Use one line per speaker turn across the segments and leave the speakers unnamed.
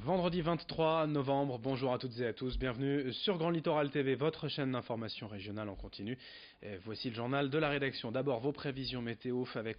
Vendredi 23 novembre, bonjour à toutes et à tous, bienvenue sur Grand Littoral TV, votre chaîne d'information régionale en continu. Et voici le journal de la rédaction. D'abord vos prévisions météo avec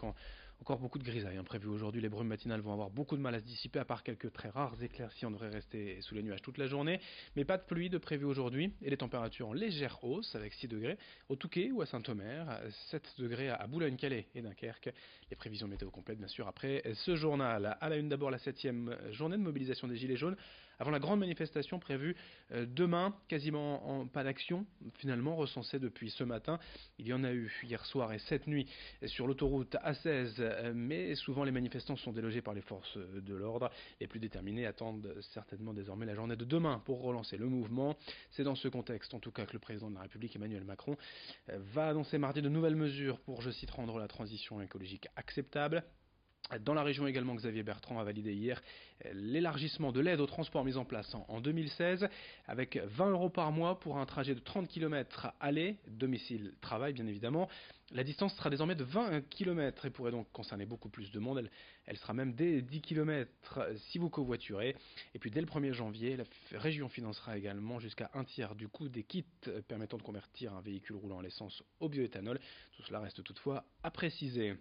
encore beaucoup de grisailles prévues aujourd'hui. Les brumes matinales vont avoir beaucoup de mal à se dissiper, à part quelques très rares éclaircies. On devrait rester sous les nuages toute la journée, mais pas de pluie de prévu aujourd'hui. Et les températures en légère hausse avec 6 degrés au Touquet ou à Saint-Omer, 7 degrés à Boulogne-Calais et Dunkerque. Les prévisions météo complètes bien sûr après ce journal. À la une d'abord la 7e journée de mobilisation des Gilets jaunes avant la grande manifestation prévue demain. Quasiment pas d'action finalement recensée depuis ce matin. Il y en a eu hier soir et cette nuit sur l'autoroute A16, mais souvent les manifestants sont délogés par les forces de l'ordre. Les plus déterminés attendent certainement désormais la journée de demain pour relancer le mouvement. C'est dans ce contexte en tout cas que le président de la République Emmanuel Macron va annoncer mardi de nouvelles mesures pour, je cite, rendre la transition écologique acceptable. Dans la région également, Xavier Bertrand a validé hier l'élargissement de l'aide au transport mise en place en 2016 avec 20 € par mois pour un trajet de 30 km aller, domicile-travail bien évidemment. La distance sera désormais de 20 km et pourrait donc concerner beaucoup plus de monde. Elle sera même dès 10 km si vous covoiturez. Et puis dès le 1er janvier, la région financera également jusqu'à un tiers du coût des kits permettant de convertir un véhicule roulant à l'essence au bioéthanol. Tout cela reste toutefois à préciser.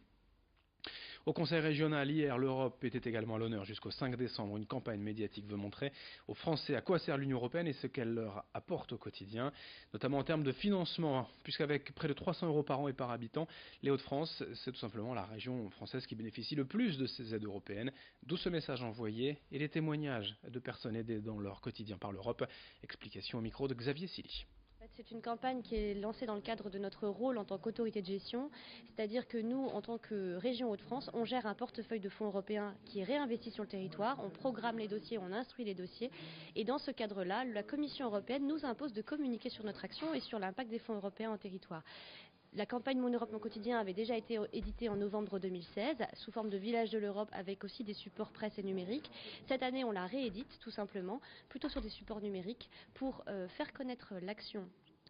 Au Conseil régional, hier, l'Europe était également à l'honneur jusqu'au 5 décembre. Une campagne médiatique veut montrer aux Français à quoi sert l'Union européenne et ce qu'elle leur apporte au quotidien, notamment en termes de financement, puisqu'avec près de 300 € par an et par habitant, les Hauts-de-France, c'est tout simplement la région française qui bénéficie le plus de ces aides européennes. D'où ce message envoyé et les témoignages de personnes aidées dans leur quotidien par l'Europe. Explication au micro de Xavier Silly.
C'est une campagne qui est lancée dans le cadre de notre rôle en tant qu'autorité de gestion, c'est-à-dire que nous, en tant que région Hauts-de-France, on gère un portefeuille de fonds européens qui est réinvesti sur le territoire, on programme les dossiers, on instruit les dossiers, et dans ce cadre-là, la Commission européenne nous impose de communiquer sur notre action et sur l'impact des fonds européens en territoire. La campagne Mon Europe, mon quotidien avait déjà été éditée en novembre 2016 sous forme de village de l'Europe avec aussi des supports presse et numériques. Cette année, on la réédite tout simplement, plutôt sur des supports numériques pour faire connaître l'action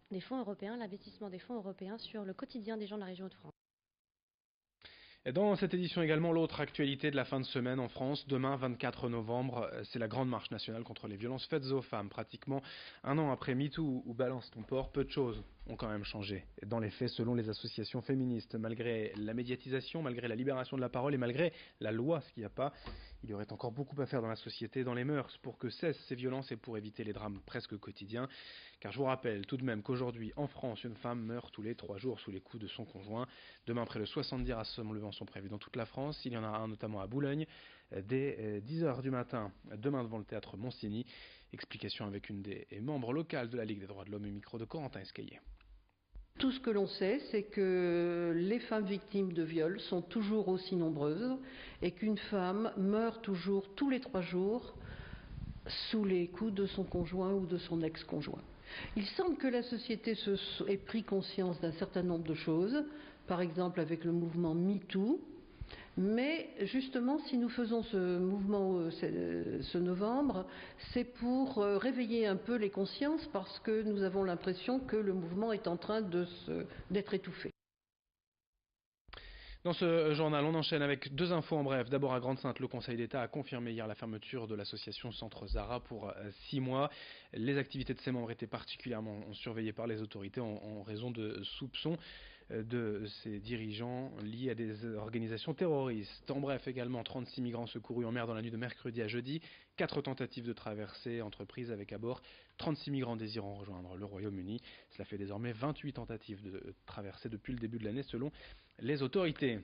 des fonds européens, l'investissement des fonds européens sur le quotidien des gens de la région Hauts-de-France.
Et dans cette édition également, l'autre actualité de la fin de semaine en France. Demain, 24 novembre, c'est la grande marche nationale contre les violences faites aux femmes. Pratiquement un an après MeToo ou Balance ton port, peu de choses ont quand même changé. Et dans les faits, selon les associations féministes, malgré la médiatisation, malgré la libération de la parole et malgré la loi, ce qu'il n'y a pas, il y aurait encore beaucoup à faire dans la société, dans les mœurs, pour que cessent ces violences et pour éviter les drames presque quotidiens. Car je vous rappelle tout de même qu'aujourd'hui, en France, une femme meurt tous les 3 jours sous les coups de son conjoint. Demain, près de 70 rassemblements sont prévus dans toute la France. Il y en a un notamment à Boulogne, dès 10h du matin, demain devant le théâtre Monsigny. Explication avec une des membres locales de la Ligue des droits de l'homme, au micro de Corentin Escaillé.
Tout ce que l'on sait, c'est que les femmes victimes de viol sont toujours aussi nombreuses et qu'une femme meurt toujours tous les 3 jours sous les coups de son conjoint ou de son ex-conjoint. Il semble que la société ait pris conscience d'un certain nombre de choses, par exemple avec le mouvement MeToo, mais justement si nous faisons ce mouvement ce novembre, c'est pour réveiller un peu les consciences parce que nous avons l'impression que le mouvement est en train d'être étouffé.
Dans ce journal, on enchaîne avec 2 infos en bref. D'abord à Grande-Synthe, le Conseil d'État a confirmé hier la fermeture de l'association Centre Zara pour 6 mois. Les activités de ses membres étaient particulièrement surveillées par les autorités en raison de soupçons de ses dirigeants liés à des organisations terroristes. En bref, également 36 migrants secourus en mer dans la nuit de mercredi à jeudi, 4 tentatives de traversée entreprises avec à bord 36 migrants désirant rejoindre le Royaume-Uni. Cela fait désormais 28 tentatives de traversée depuis le début de l'année selon les autorités.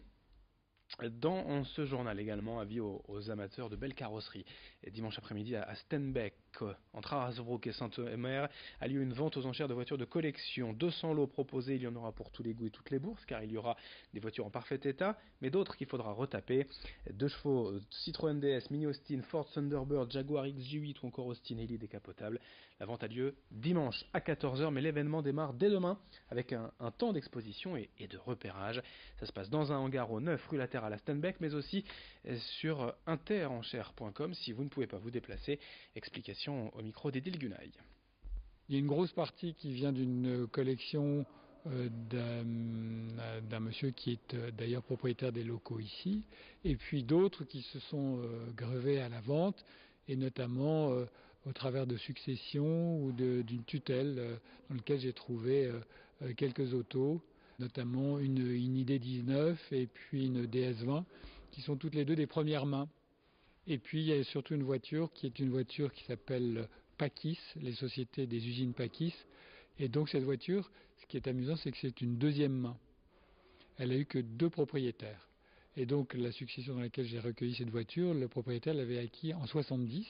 Dans ce journal également, avis aux amateurs de belles carrosseries. Et dimanche après-midi à Stenbeck, entre Arasbrook et Saint-Omer, a lieu une vente aux enchères de voitures de collection. 200 lots proposés, il y en aura pour tous les goûts et toutes les bourses, car il y aura des voitures en parfait état, mais d'autres qu'il faudra retaper. 2 chevaux, Citroën DS, Mini Austin, Ford Thunderbird, Jaguar XJ8 ou encore Austin Elite décapotable. La vente a lieu dimanche à 14h, mais l'événement démarre dès demain avec un temps d'exposition et de repérage. Ça se passe dans un hangar au 9 rue Laterre à la Stenbeck, mais aussi sur interenchères.com si vous ne pouvez pas vous déplacer. Explication au micro d'Edil Gunaï.
Il y a une grosse partie qui vient d'une collection d'un monsieur qui est d'ailleurs propriétaire des locaux ici, et puis d'autres qui se sont grevés à la vente. et notamment au travers de successions ou d'une tutelle dans lequel j'ai trouvé quelques autos, notamment une ID19 et puis une DS20 qui sont toutes les deux des premières mains. Et puis il y a surtout une voiture qui est une voiture qui s'appelle Pakis, les sociétés des usines Pakis. Et donc cette voiture, ce qui est amusant, c'est que c'est une deuxième main. Elle a eu que 2 propriétaires. Et donc la succession dans laquelle j'ai recueilli cette voiture, le propriétaire l'avait acquis en 70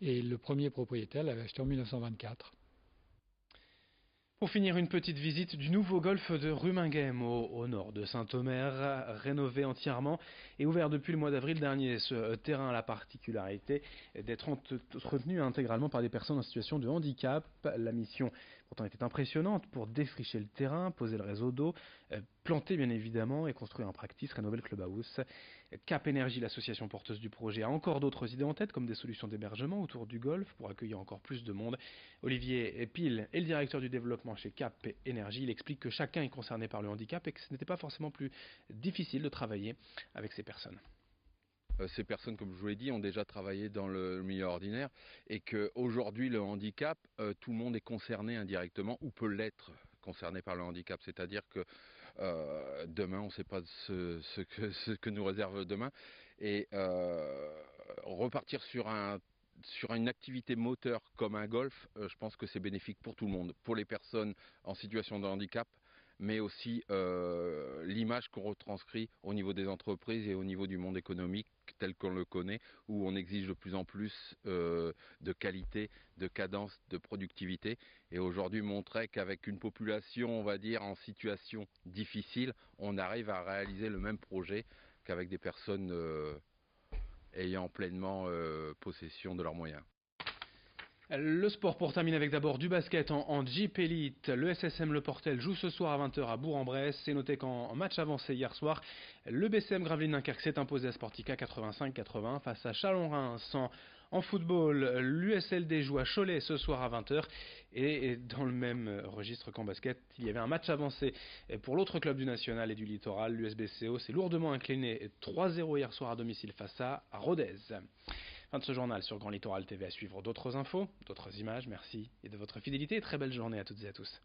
et le premier propriétaire l'avait acheté en 1924.
Pour finir, une petite visite du nouveau golfe de Ruminguem au nord de Saint-Omer, rénové entièrement et ouvert depuis le mois d'avril dernier. Ce terrain a la particularité d'être entretenu intégralement par des personnes en situation de handicap. La mission pourtant était impressionnante pour défricher le terrain, poser le réseau d'eau, planter bien évidemment et construire un practice, rénover le clubhouse. Cap Énergie, l'association porteuse du projet, a encore d'autres idées en tête, comme des solutions d'hébergement autour du golfe pour accueillir encore plus de monde. Olivier Pile est le directeur du développement chez Cap Énergie. Il explique que chacun est concerné par le handicap et que ce n'était pas forcément plus difficile de travailler avec ces personnes.
Ces personnes, comme je vous l'ai dit, ont déjà travaillé dans le milieu ordinaire et qu'aujourd'hui, le handicap, tout le monde est concerné indirectement ou peut l'être concerné par le handicap. C'est-à-dire que demain, on ne sait pas ce que nous réserve demain. Et repartir sur une activité moteur comme un golf, je pense que c'est bénéfique pour tout le monde, pour les personnes en situation de handicap, mais aussi l'image qu'on retranscrit au niveau des entreprises et au niveau du monde économique tel qu'on le connaît, où on exige de plus en plus de qualité, de cadence, de productivité. Et aujourd'hui, montrer qu'avec une population, on va dire, en situation difficile, on arrive à réaliser le même projet qu'avec des personnes ayant pleinement possession de leurs moyens.
Le sport pour terminer avec d'abord du basket en Jeep Elite. Le SSM Le Portel joue ce soir à 20h à Bourg-en-Bresse. C'est noté qu'en match avancé hier soir, le BCM Gravelines-Dunkerque s'est imposé à Sportica 85-80 face à Chalon-Reims. En football, l'USLD joue à Cholet ce soir à 20h. Et dans le même registre qu'en basket, il y avait un match avancé pour l'autre club du National et du Littoral. L'USBCO s'est lourdement incliné 3-0 hier soir à domicile face à Rodez. Fin de ce journal sur Grand Littoral TV. À suivre d'autres infos, d'autres images. Merci et de votre fidélité et très belle journée à toutes et à tous.